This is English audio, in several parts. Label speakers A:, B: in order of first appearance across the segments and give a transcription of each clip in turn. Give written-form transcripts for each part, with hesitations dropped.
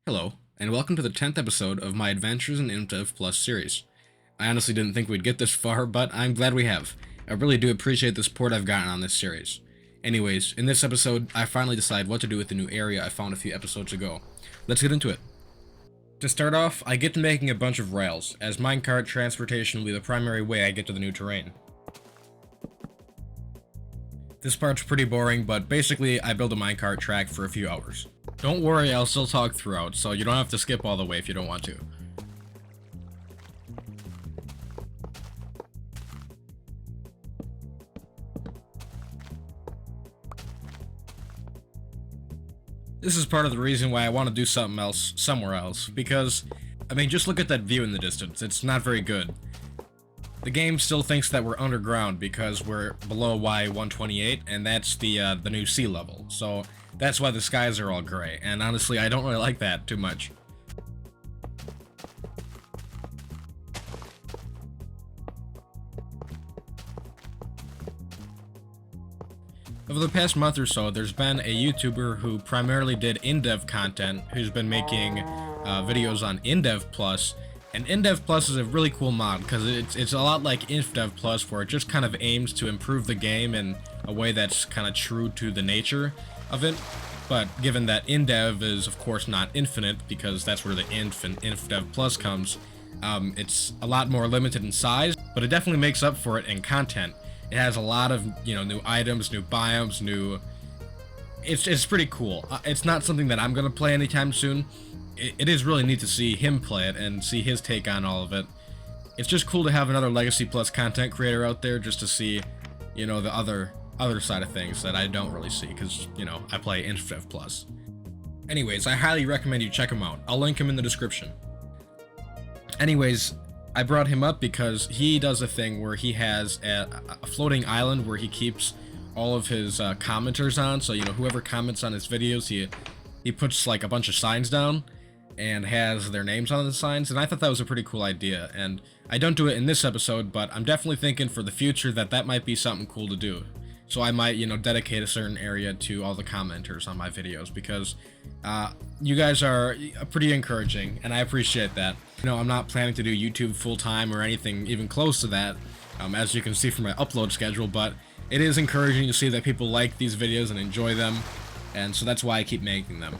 A: Hello, and welcome to the 10th episode of my Adventures in Indev Plus series. I honestly didn't think we'd get this far, but I'm glad we have. I really do appreciate the support I've gotten on this series. Anyways, in this episode, I finally decide what to do with the new area I found a few episodes ago. Let's get into it. To start off, I get to making a bunch of rails, as minecart transportation will be the primary way I get to the new terrain. This part's pretty boring, but basically I build a minecart track for a few hours. Don't worry, I'll still talk throughout, so you don't have to skip all the way if you don't want to. This is part of the reason why I want to do something else somewhere else, because, I mean, just look at that view in the distance, it's not very good. The game still thinks that we're underground because we're below Y128, and that's the new sea level, so that's why the skies are all gray, and honestly, I don't really like that too much. Over the past month or so, there's been a YouTuber who primarily did Indev content, who's been making videos on Indev Plus, and Indev Plus is a really cool mod, because it's a lot like Infdev Plus, where it just kind of aims to improve the game in a way that's kind of true to the nature of it. But given that Indev is, of course, not infinite, because that's where the Inf and Infdev Plus comes, it's a lot more limited in size, but it definitely makes up for it in content. It has a lot of, new items, new biomes, It's pretty cool. It's not something that I'm going to play anytime soon. It is really neat to see him play it and see his take on all of it. It's just cool to have another Legacy Plus content creator out there just to see, the other side of things that I don't really see, because, I play Indev Plus. Anyways, I highly recommend you check him out. I'll link him in the description. Anyways, I brought him up because he does a thing where he has a floating island where he keeps all of his commenters on, so, whoever comments on his videos, he puts, like, a bunch of signs down and has their names on the signs, and I thought that was a pretty cool idea, and I don't do it in this episode, but I'm definitely thinking for the future that might be something cool to do. So I might, dedicate a certain area to all the commenters on my videos, because you guys are pretty encouraging, and I appreciate that. I'm not planning to do YouTube full-time or anything even close to that, as you can see from my upload schedule, but it is encouraging to see that people like these videos and enjoy them, and so that's why I keep making them.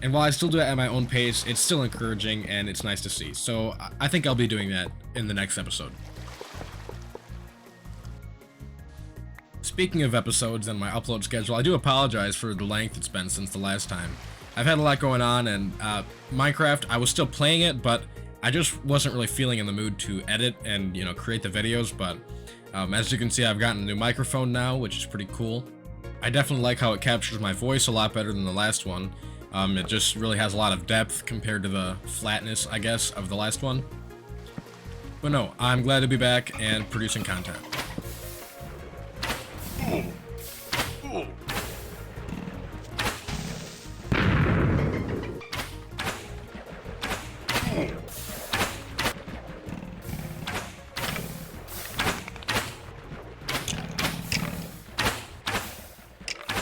A: And while I still do it at my own pace, it's still encouraging, and it's nice to see. So I think I'll be doing that in the next episode. Speaking of episodes and my upload schedule, I do apologize for the length it's been since the last time. I've had a lot going on, and Minecraft, I was still playing it, but I just wasn't really feeling in the mood to edit and, create the videos, but as you can see, I've gotten a new microphone now, which is pretty cool. I definitely like how it captures my voice a lot better than the last one. It just really has a lot of depth compared to the flatness, I guess, of the last one. But no, I'm glad to be back and producing content.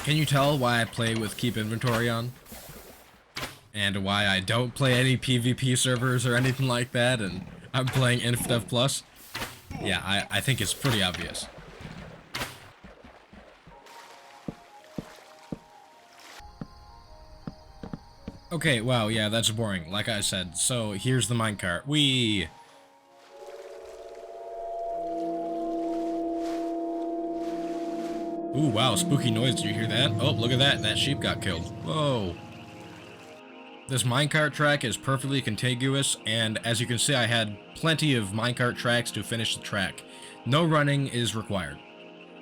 A: Can you tell why I play with Keep Inventory on? And why I don't play any PvP servers or anything like that, and I'm playing Infdev Plus? Yeah, I think it's pretty obvious. Okay, wow, yeah, that's boring, like I said. So, here's the minecart. Whee! Ooh, wow, spooky noise, did you hear that? Oh, look at that, that sheep got killed. Whoa. This minecart track is perfectly contiguous, and as you can see, I had plenty of minecart tracks to finish the track. No running is required.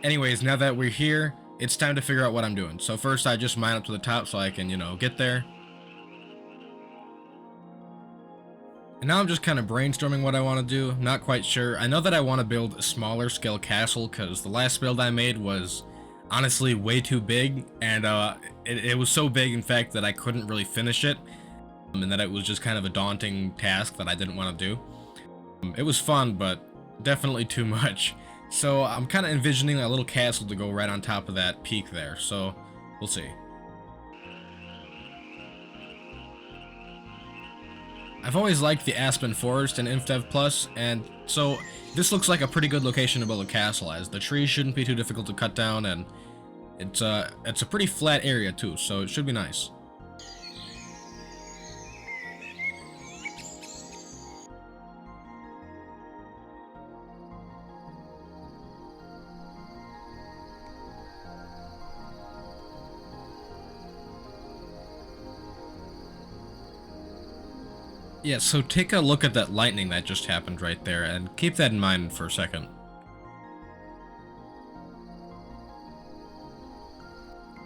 A: Anyways, now that we're here, it's time to figure out what I'm doing. So first, I just mine up to the top so I can, get there. And now I'm just kind of brainstorming what I want to do, not quite sure. I know that I want to build a smaller scale castle, because the last build I made was honestly way too big, and it was so big, in fact, that I couldn't really finish it, and that it was just kind of a daunting task that I didn't want to do. It was fun, but definitely too much. So I'm kind of envisioning a little castle to go right on top of that peak there, so we'll see. I've always liked the Aspen Forest in Infdev Plus, and so this looks like a pretty good location to build a castle, as the trees shouldn't be too difficult to cut down, and it's a pretty flat area too, so it should be nice. Yeah, so take a look at that lightning that just happened right there, and keep that in mind for a second.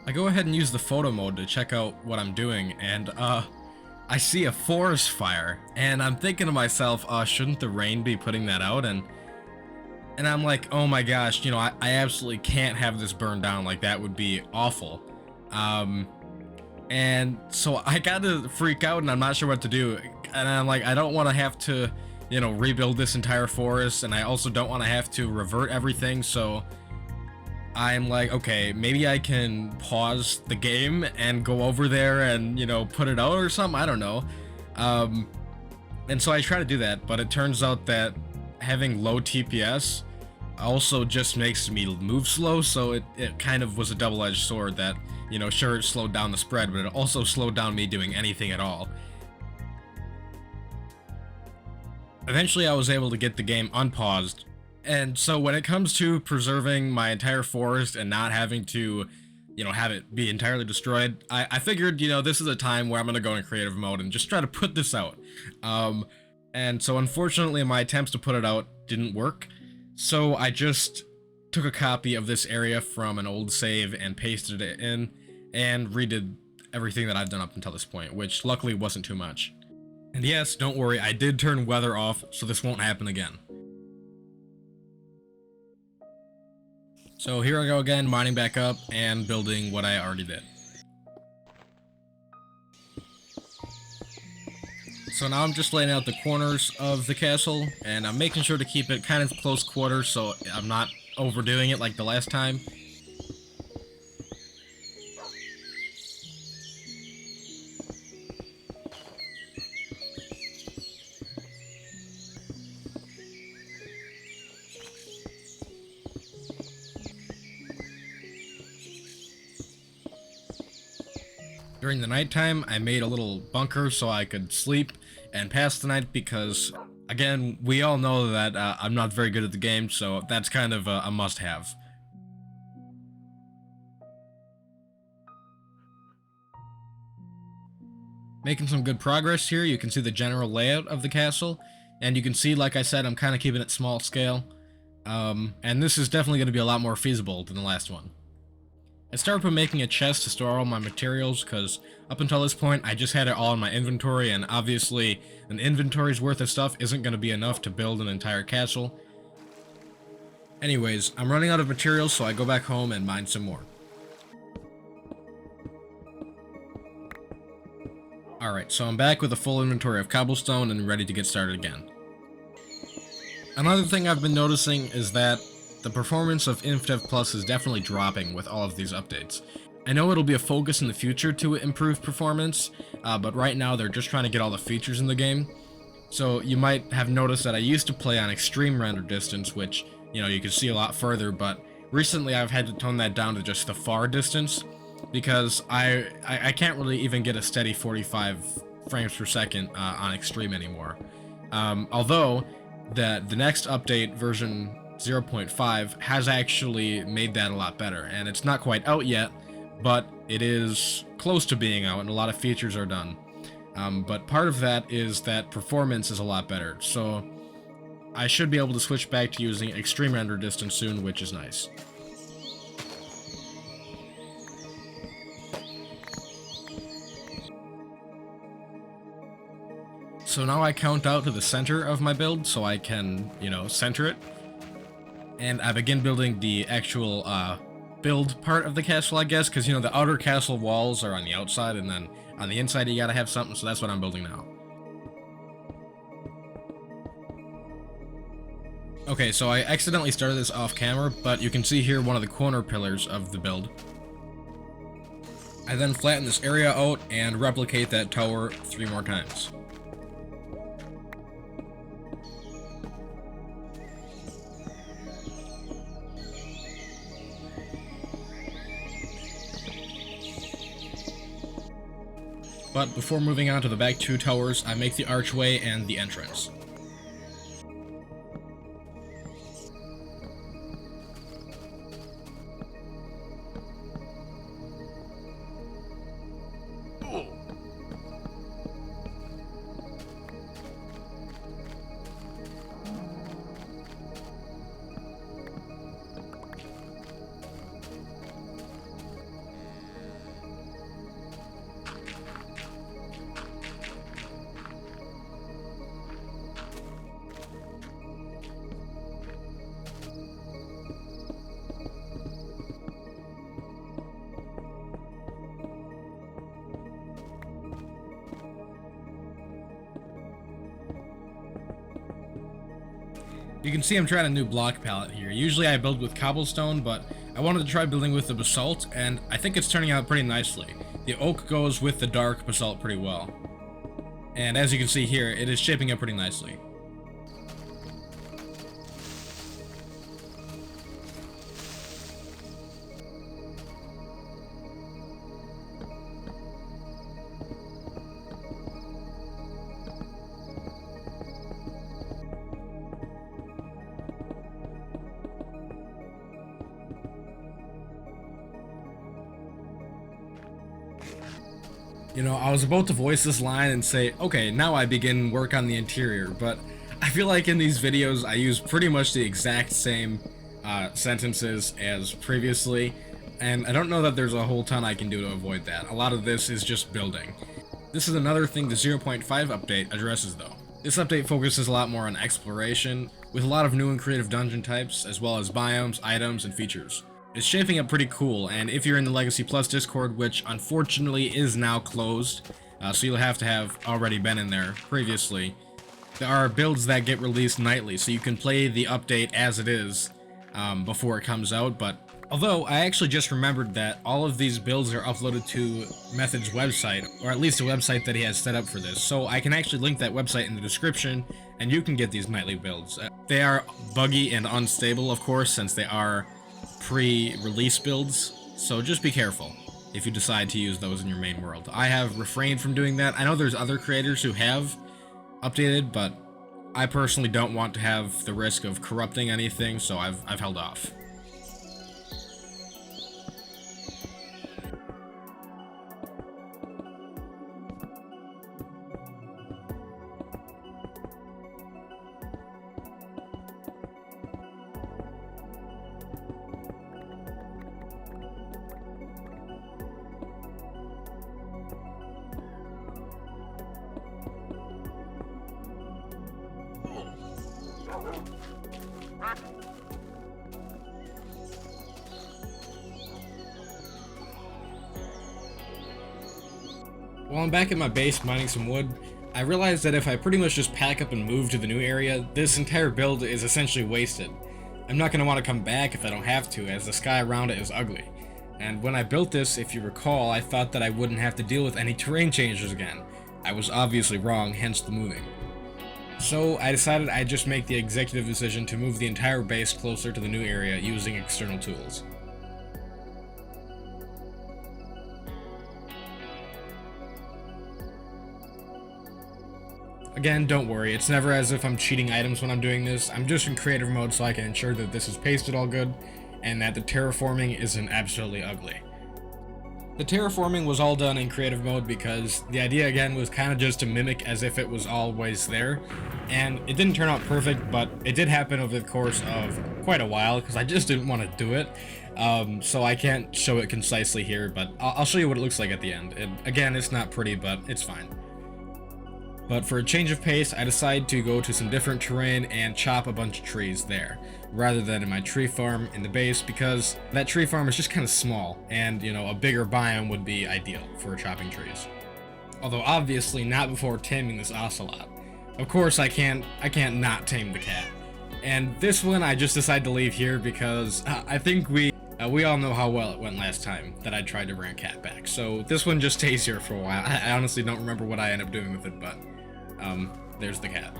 A: I go ahead and use the photo mode to check out what I'm doing, and I see a forest fire, and I'm thinking to myself, shouldn't the rain be putting that out? And I'm like, oh my gosh, you know, I absolutely can't have this burn down, like that would be awful. And so I got to freak out, and I'm not sure what to do. And I'm like, I don't want to have to, you know, rebuild this entire forest, and I also don't want to have to revert everything, so I'm like, okay, maybe I can pause the game and go over there and, you know, put it out or something, I don't know. And so I try to do that, but it turns out that having low TPS also just makes me move slow, so it kind of was a double-edged sword that, you know, sure, it slowed down the spread, but it also slowed down me doing anything at all. Eventually, I was able to get the game unpaused, and so when it comes to preserving my entire forest and not having to, you know, have it be entirely destroyed, I figured, you know, this is a time where I'm gonna go in creative mode and just try to put this out. And so unfortunately, my attempts to put it out didn't work, so I just took a copy of this area from an old save and pasted it in, and redid everything that I've done up until this point, which luckily wasn't too much. And yes, don't worry, I did turn weather off, so this won't happen again. So here I go again, mining back up and building what I already did. So now I'm just laying out the corners of the castle, and I'm making sure to keep it kind of close quarters so I'm not overdoing it like the last time. During the nighttime, I made a little bunker so I could sleep and pass the night because, again, we all know that I'm not very good at the game, so that's kind of a must-have. Making some good progress here. You can see the general layout of the castle, and you can see, like I said, I'm kind of keeping it small scale, and this is definitely going to be a lot more feasible than the last one. I started with making a chest to store all my materials, because up until this point, I just had it all in my inventory, and obviously, an inventory's worth of stuff isn't going to be enough to build an entire castle. Anyways, I'm running out of materials, so I go back home and mine some more. Alright, so I'm back with a full inventory of cobblestone and ready to get started again. Another thing I've been noticing is that the performance of Infdev Plus is definitely dropping with all of these updates. I know it'll be a focus in the future to improve performance, but right now they're just trying to get all the features in the game. So you might have noticed that I used to play on extreme render distance, which, you know, you can see a lot further, but recently I've had to tone that down to just the far distance, because I can't really even get a steady 45 frames per second on extreme anymore. Although, the next update, version 0.5, has actually made that a lot better, and it's not quite out yet, but it is close to being out, and a lot of features are done. But part of that is that performance is a lot better, so I should be able to switch back to using extreme render distance soon, which is nice. So now I count out to the center of my build so I can, you know, center it. And I begin building the actual build part of the castle, I guess, because, you know, the outer castle walls are on the outside, and then on the inside you gotta have something, so that's what I'm building now. Okay, so I accidentally started this off camera, but you can see here one of the corner pillars of the build. I then flatten this area out and replicate that tower 3 more times. but before moving on to the back 2 towers, I make the archway and the entrance. You can see I'm trying a new block palette here. Usually I build with cobblestone, but I wanted to try building with the basalt, and I think it's turning out pretty nicely. The oak goes with the dark basalt pretty well. And as you can see here, it is shaping up pretty nicely. You know, I was about to voice this line and say, okay, now I begin work on the interior, but I feel like in these videos I use pretty much the exact same sentences as previously, and I don't know that there's a whole ton I can do to avoid that. A lot of this is just building. This is another thing the 0.5 update addresses though. This update focuses a lot more on exploration, with a lot of new and creative dungeon types, as well as biomes, items, and features. It's shaping up pretty cool, and if you're in the Legacy Plus Discord, which unfortunately is now closed, so you'll have to have already been in there previously, there are builds that get released nightly, so you can play the update as it is before it comes out. But although I actually just remembered that all of these builds are uploaded to Method's website, or at least a website that he has set up for this, so I can actually link that website in the description, and you can get these nightly builds. They are buggy and unstable, of course, since they are pre-release builds, so just be careful if you decide to use those in your main world. I have refrained from doing that. I know there's other creators who have updated, but I personally don't want to have the risk of corrupting anything, so I've held off. While I'm back at my base mining some wood, I realized that if I pretty much just pack up and move to the new area, this entire build is essentially wasted. I'm not going to want to come back if I don't have to, as the sky around it is ugly. And when I built this, if you recall, I thought that I wouldn't have to deal with any terrain changes again. I was obviously wrong, hence the moving. So I decided I'd just make the executive decision to move the entire base closer to the new area using external tools. Again, don't worry, it's never as if I'm cheating items when I'm doing this. I'm just in creative mode so I can ensure that this is pasted all good, and that the terraforming isn't absolutely ugly. The terraforming was all done in creative mode because the idea again was kind of just to mimic as if it was always there, and it didn't turn out perfect, but it did happen over the course of quite a while because I just didn't want to do it. So I can't show it concisely here, but I'll show you what it looks like at the end. Again, it's not pretty, but it's fine. But for a change of pace, I decided to go to some different terrain and chop a bunch of trees there, rather than in my tree farm in the base, because that tree farm is just kind of small, and, you know, a bigger biome would be ideal for chopping trees. Although obviously not before taming this ocelot. Of course I can't not tame the cat. And this one I just decided to leave here because I think we all know how well it went last time that I tried to bring a cat back. So this one just stays here for a while. I honestly don't remember what I ended up doing with it, but there's the cat.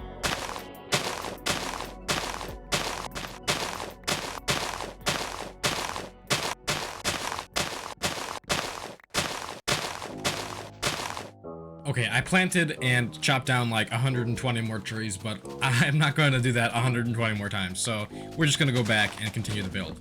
A: Okay, I planted and chopped down like 120 more trees, but I'm not going to do that 120 more times, so we're just going to go back and continue the build.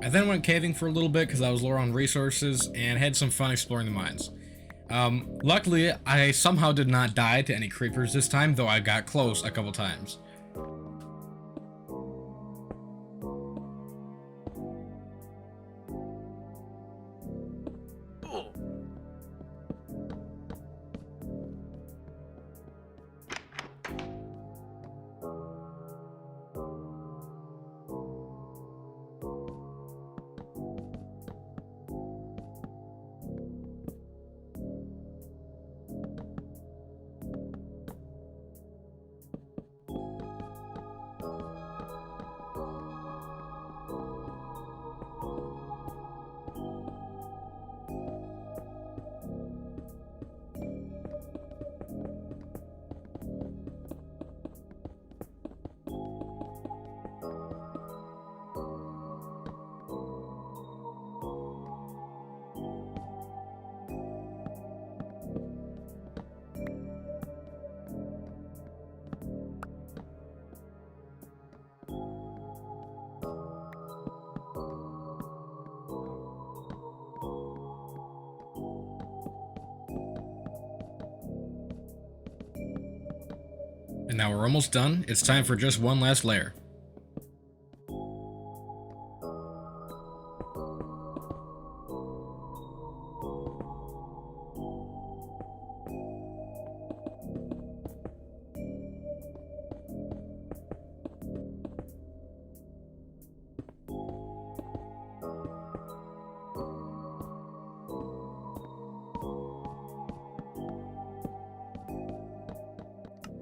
A: I then went caving for a little bit because I was low on resources and had some fun exploring the mines. Luckily, I somehow did not die to any creepers this time, though I got close a couple times. And now we're almost done. It's time for just one last layer.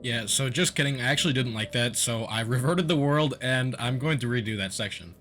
A: Yeah, so just kidding, I actually didn't like that, so I reverted the world, and I'm going to redo that section.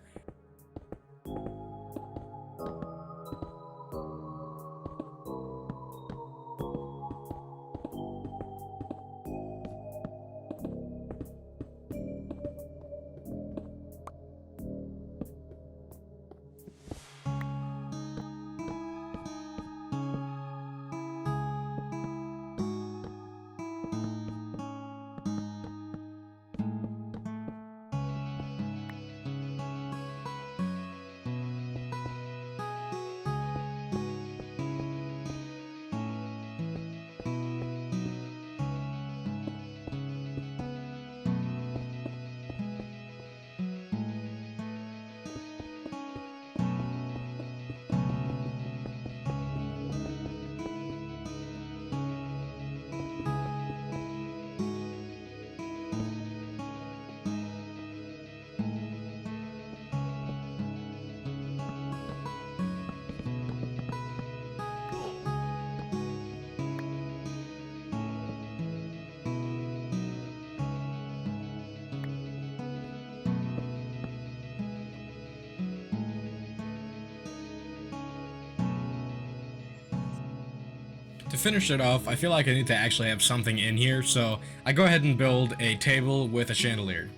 A: To finish it off, I feel like I need to actually have something in here, so I go ahead and build a table with a chandelier.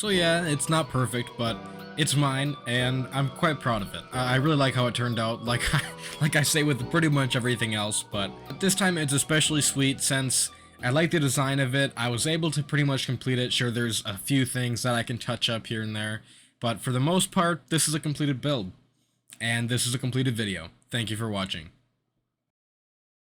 A: So yeah, it's not perfect, but it's mine, and I'm quite proud of it. I really like how it turned out, like I say with pretty much everything else, but this time it's especially sweet since I like the design of it. I was able to pretty much complete it. Sure, there's a few things that I can touch up here and there, but for the most part, this is a completed build, and this is a completed video. Thank you for watching.